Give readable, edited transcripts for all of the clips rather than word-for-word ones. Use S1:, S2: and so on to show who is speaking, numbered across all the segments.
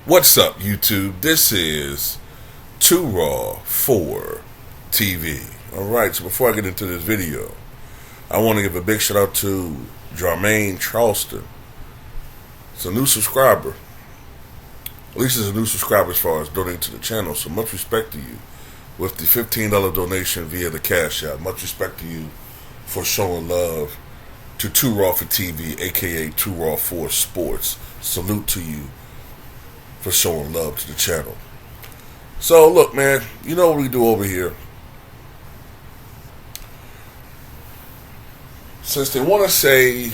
S1: What's up, YouTube? This is Too Raw for TV. Alright, so before I get into this video, I want to give a big shout out to Jermaine Charleston. It's a new subscriber. At least it's a new subscriber as far as donating to the channel, so much respect to you with the $15 donation via the Cash App. Much respect to you for showing love to Too Raw for TV, aka Too Raw for Sports. Salute to you for showing love to the channel. So look, man, you know what we do over here. Since they want to say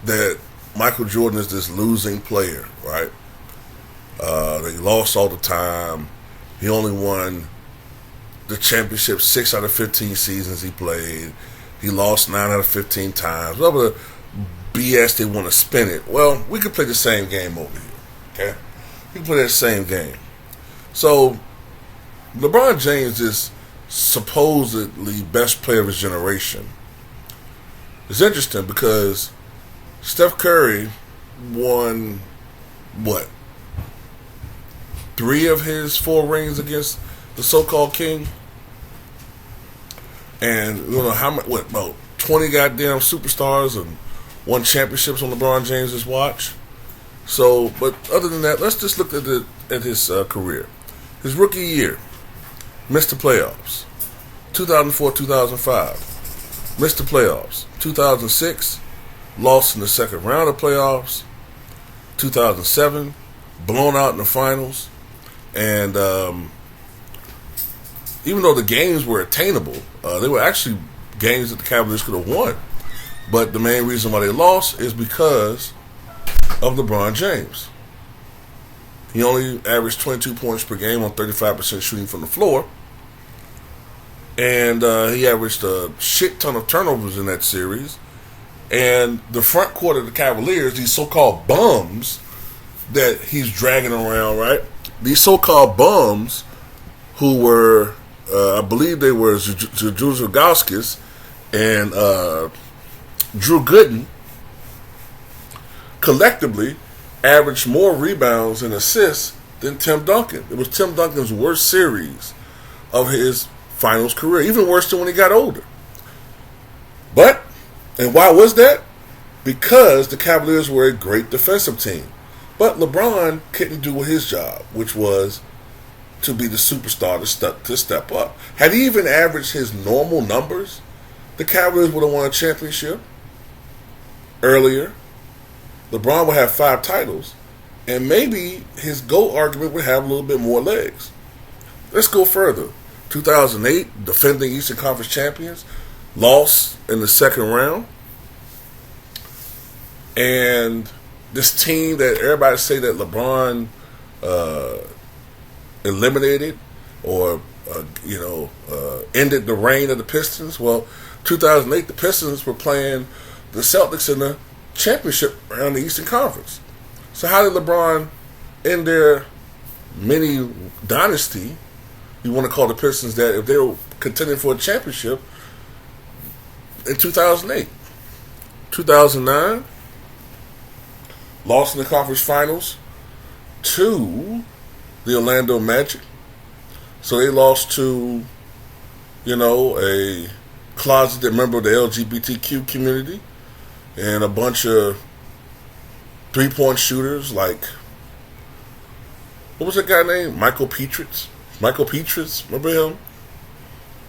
S1: that Michael Jordan is this losing player, right? That he lost all the time. He only won the championship 6 out of 15 seasons he played. He lost 9 out of 15 times. Whatever BS they want to spin it. Well, we could play the same game over here, okay? We can play that same game. So, LeBron James is supposedly best player of his generation. It's interesting because Steph Curry won, what, 3 of his 4 rings against the so-called king? And you know how much? What, about 20 goddamn superstars and won championships on LeBron James's watch? So, but other than that, let's just look at his career. His rookie year, missed the playoffs. 2004-2005, missed the playoffs. 2006, lost in the second round of playoffs. 2007, blown out in the finals. And even though the games were attainable, they were actually games that the Cavaliers could have won. But the main reason why they lost is because of LeBron James. He only averaged 22 points per game on 35% shooting from the floor. And he averaged a shit ton of turnovers in that series. And the front court of the Cavaliers, these so-called bums that he's dragging around, right? These so-called bums who were, I believe they were Juju Gauskis and Drew Gooden, collectively averaged more rebounds and assists than Tim Duncan. It was Tim Duncan's worst series of his finals career, even worse than when he got older. But, and why was that? Because the Cavaliers were a great defensive team. But LeBron couldn't do his job, which was to be the superstar to step up. Had he even averaged his normal numbers, the Cavaliers would have won a championship earlier. LeBron would have 5 titles, and maybe his GOAT argument would have a little bit more legs. Let's go further. 2008, defending Eastern Conference champions, lost in the second round. And this team that everybody say that LeBron eliminated or ended the reign of the Pistons. Well, 2008, the Pistons were playing the Celtics in the championship around the Eastern Conference. So how did LeBron end their mini dynasty? You want to call the Pistons that if they were contending for a championship in 2008. 2009, lost in the conference finals to the Orlando Magic. So they lost to, a closeted member of the LGBTQ community and a bunch of 3-point shooters like, what was that guy named? Michael Petritz, remember him?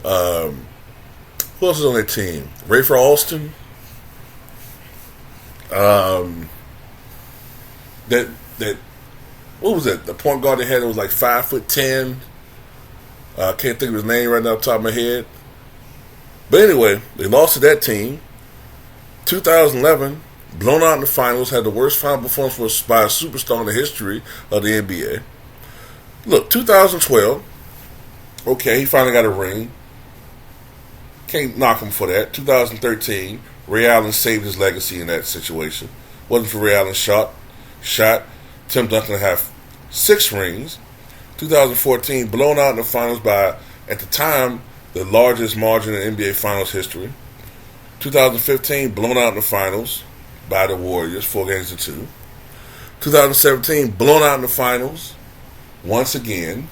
S1: Who else is on that team? Rafer Alston. That what was that? The point guard they had that was like 5'10". I can't think of his name right now off the top of my head. But anyway, they lost to that team. 2011, blown out in the finals, had the worst final performance by a superstar in the history of the NBA. Look, 2012, okay, he finally got a ring. Can't knock him for that. 2013, Ray Allen saved his legacy in that situation. Wasn't for Ray Allen's shot, Tim Duncan would have 6 rings. 2014, blown out in the finals by, at the time, the largest margin in NBA Finals history. 2015, blown out in the finals by the Warriors, 4-2. 2017, blown out in the finals once again.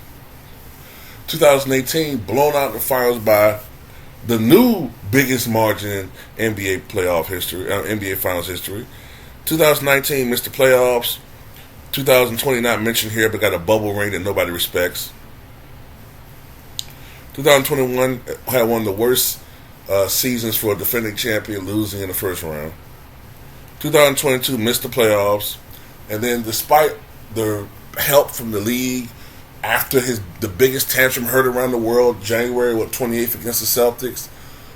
S1: 2018, blown out in the finals by the new biggest margin in NBA playoff history, NBA finals history. 2019 missed the playoffs. 2020 not mentioned here, but got a bubble ring that nobody respects. 2021 had one of the worst seasons for a defending champion, losing in the first round. 2022 missed the playoffs, and then despite the help from the league after the biggest tantrum heard around the world, January 28th against the Celtics,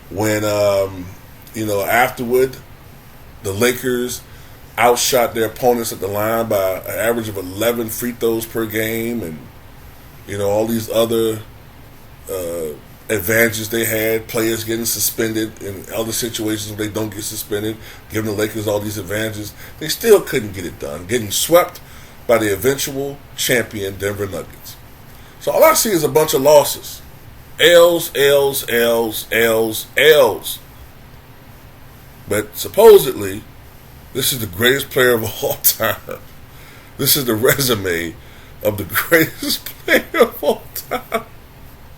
S1: when afterward the Lakers outshot their opponents at the line by an average of 11 free throws per game, and all these other advantages they had, players getting suspended in other situations where they don't get suspended, giving the Lakers all these advantages. They still couldn't get it done, getting swept by the eventual champion Denver Nuggets. So all I see is a bunch of losses. L's, L's, L's, L's, L's. But supposedly, this is the greatest player of all time. This is the resume of the greatest player of all time.